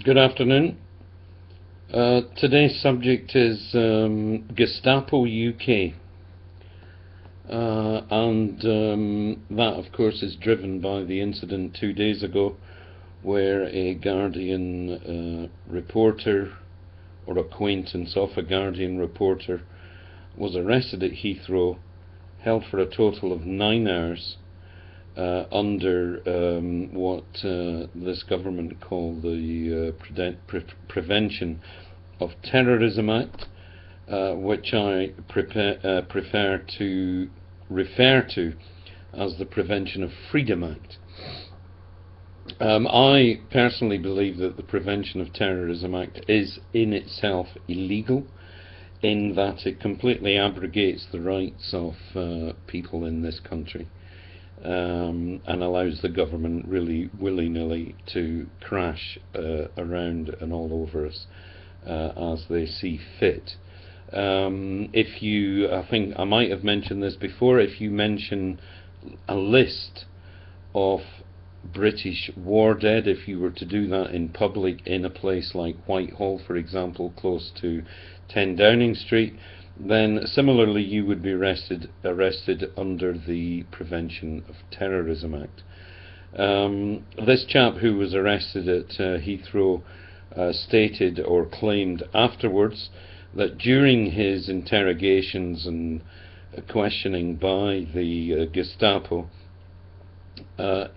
Good afternoon. Today's subject is Gestapo UK, and that, of course, is driven by the incident 2 days ago where a Guardian reporter, or acquaintance of a Guardian reporter, was arrested at Heathrow, held for a total of 9 hours under what this government call the Prevention of Terrorism Act, which I prefer to refer to as the Prevention of Freedom Act. I personally believe that the Prevention of Terrorism Act is in itself illegal, in that it completely abrogates the rights of people in this country. And allows the government really willy-nilly to crash around and all over us as they see fit. I think I might have mentioned this before, if you mention a list of British war dead, if you were to do that in public in a place like Whitehall, for example, close to 10 Downing Street, then similarly you would be arrested under the Prevention of Terrorism Act. This chap who was arrested at Heathrow stated or claimed afterwards that during his interrogations and questioning by the Gestapo,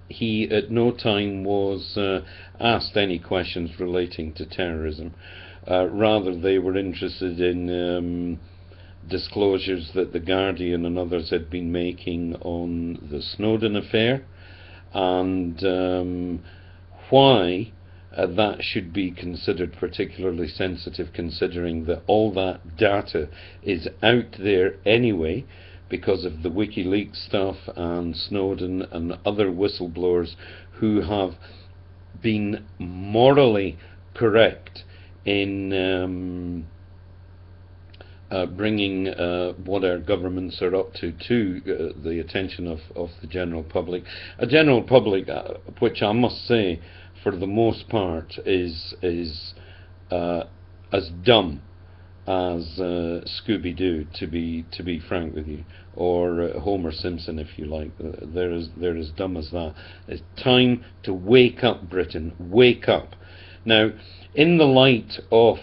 he at no time was asked any questions relating to terrorism. Rather, they were interested in disclosures that the Guardian and others had been making on the Snowden affair, and why that should be considered particularly sensitive, considering that all that data is out there anyway because of the WikiLeaks stuff and Snowden and other whistleblowers who have been morally correct in bringing what our governments are up to the attention of the general public. A general public which I must say, for the most part, is as dumb as Scooby-Doo, to be frank with you, or Homer Simpson, if you like. They're as dumb as that. It's time to wake up, Britain. Wake up. Now, in the light of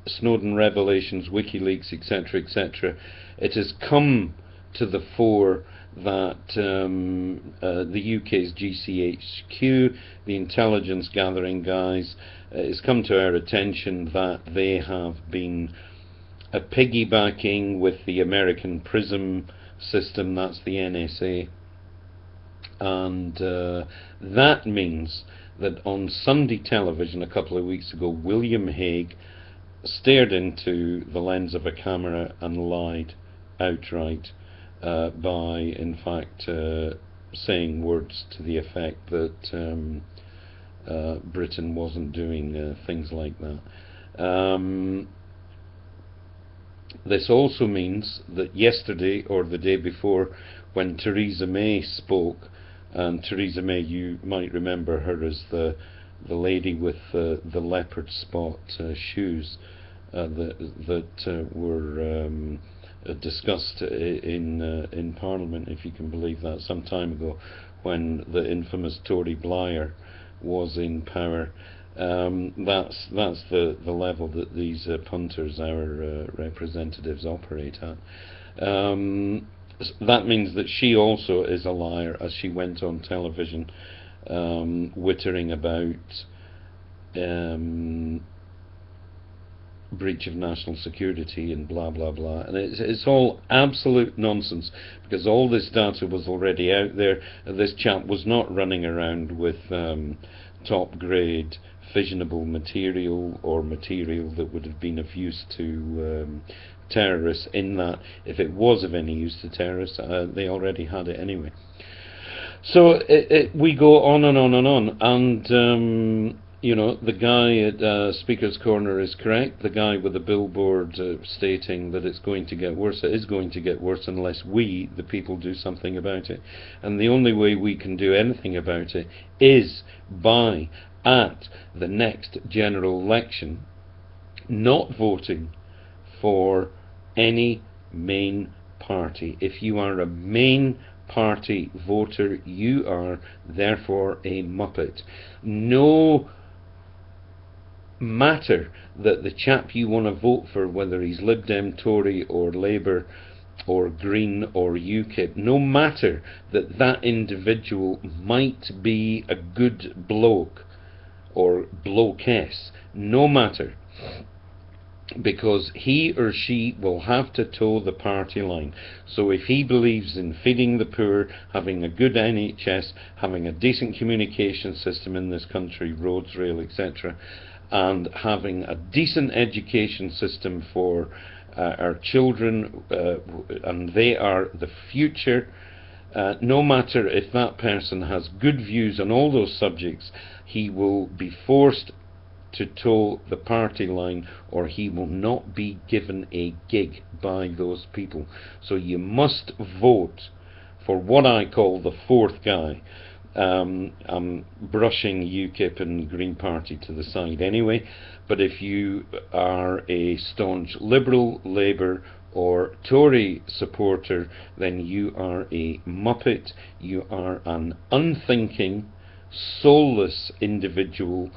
Snowden revelations, WikiLeaks, etc., etc., it has come to the fore that the UK's GCHQ, the intelligence gathering guys, it's come to our attention that they have been piggybacking with the American PRISM system, that's the NSA, and that means that on Sunday television a couple of weeks ago, William Hague stared into the lens of a camera and lied outright by, in fact, saying words to the effect that Britain wasn't doing things like that. This also means that yesterday or the day before, when Theresa May spoke, and Theresa May, you might remember her as the lady with the leopard spot shoes that were discussed in Parliament, if you can believe that, some time ago, when the infamous Tory Blair was in power. That's the level that these punters, our representatives, operate at. That means that she also is a liar, as she went on television wittering about breach of national security and blah blah blah, and it's all absolute nonsense, because all this data was already out there. This chap was not running around with top grade fissionable material or material that would have been of use to terrorists, in that if it was of any use to terrorists, they already had it anyway. So we go on and on and on, and you know, the guy at Speaker's Corner is correct. The guy with the billboard stating that it's going to get worse, it is going to get worse unless we, the people, do something about it. And the only way we can do anything about it is by at the next general election not voting for any main party. If you are a main party voter, you are therefore a muppet. No matter that the chap you want to vote for, whether he's Lib Dem, Tory or Labour or Green or UKIP, no matter that that individual might be a good bloke or blokess, no matter, because he or she will have to toe the party line. So if he believes in feeding the poor, having a good NHS, having a decent communication system in this country, roads, rail, etc., and having a decent education system for our children, and they are the future, no matter if that person has good views on all those subjects, he will be forced to toe the party line, or he will not be given a gig by those people. So you must vote for what I call the fourth guy. I'm brushing UKIP and Green Party to the side anyway, but if you are a staunch Liberal, Labour or Tory supporter, then you are a muppet. You are an unthinking, soulless individual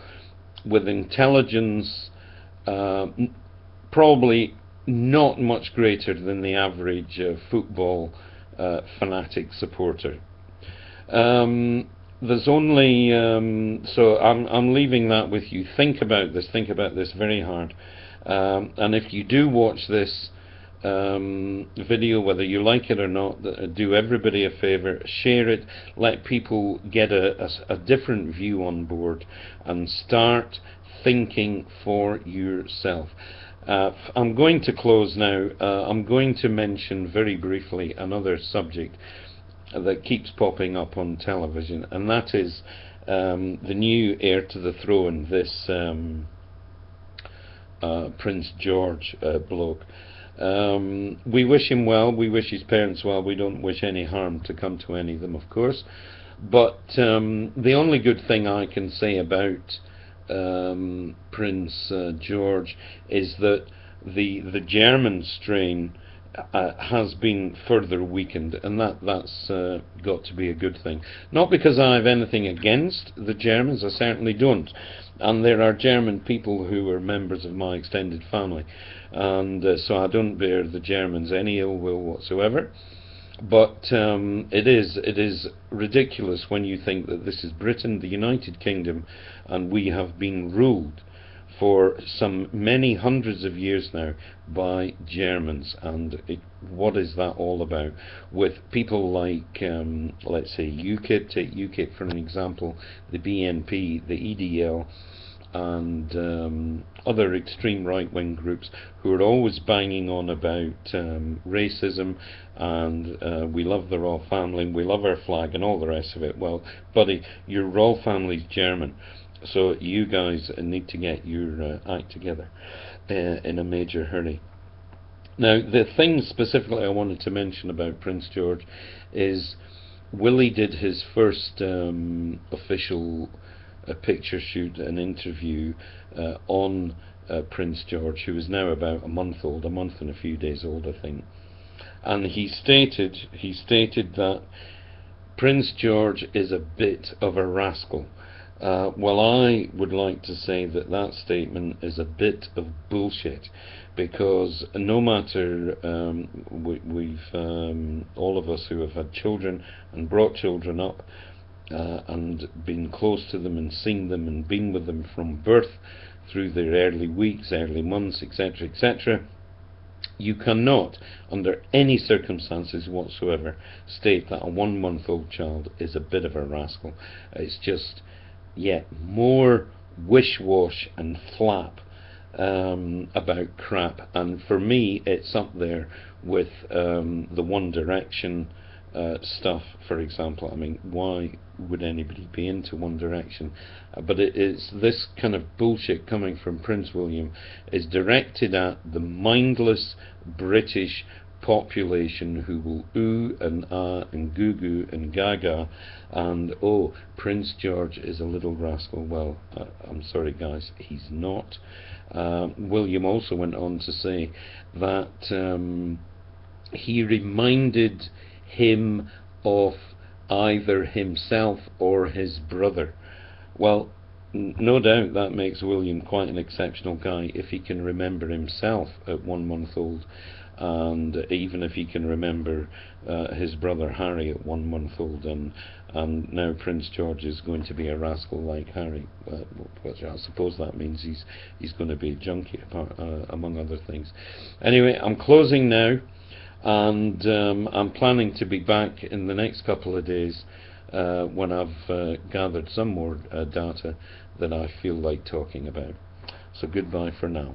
with intelligence probably not much greater than the average football fanatic supporter. There's only so I'm leaving that with you. Think about this very hard, and if you do watch this video, whether you like it or not, do everybody a favour, share it, let people get a different view on board, and start thinking for yourself. I'm going to close now. I'm going to mention very briefly another subject that keeps popping up on television, and that is the new heir to the throne, this Prince George bloke. We wish him well, we wish his parents well, we don't wish any harm to come to any of them, of course, but the only good thing I can say about Prince George is that the German strain has been further weakened, and that's got to be a good thing. Not because I have anything against the Germans, I certainly don't, and there are German people who are members of my extended family, and so I don't bear the Germans any ill will whatsoever. But it is ridiculous when you think that this is Britain, the United Kingdom, and we have been ruled for some many hundreds of years now by Germans. And what is that all about? With people like, let's say UKIP, take UKIP for an example, the BNP, the EDL, and other extreme right-wing groups who are always banging on about racism and we love the royal family, we love our flag and all the rest of it. Well, buddy, your royal family's German, so you guys need to get your act together in a major hurry. Now, the thing specifically I wanted to mention about Prince George is Willie did his first official picture shoot, an interview on Prince George, who is now about a month and a few days old, I think. And he stated that Prince George is a bit of a rascal. Well, I would like to say that that statement is a bit of bullshit, because no matter we've all of us who have had children and brought children up and been close to them and seen them and been with them from birth through their early weeks, early months, etc., etc., you cannot, under any circumstances whatsoever, state that a 1-month-old child is a bit of a rascal. It's just yet more wish-wash and flap about crap, and for me it's up there with the One Direction stuff, for example. I mean, why would anybody be into One Direction? But it's this kind of bullshit coming from Prince William is directed at the mindless British population who will ooh and ah and goo goo and gaga and oh, Prince George is a little rascal. Well, I'm sorry guys, he's not. William also went on to say that he reminded him of either himself or his brother. Well, no doubt that makes William quite an exceptional guy if he can remember himself at 1 month old, and even if he can remember his brother Harry at 1 month old, and now Prince George is going to be a rascal like Harry, which I suppose that means he's going to be a junkie, among other things. Anyway, I'm closing now, and I'm planning to be back in the next couple of days when I've gathered some more data that I feel like talking about. So goodbye for now.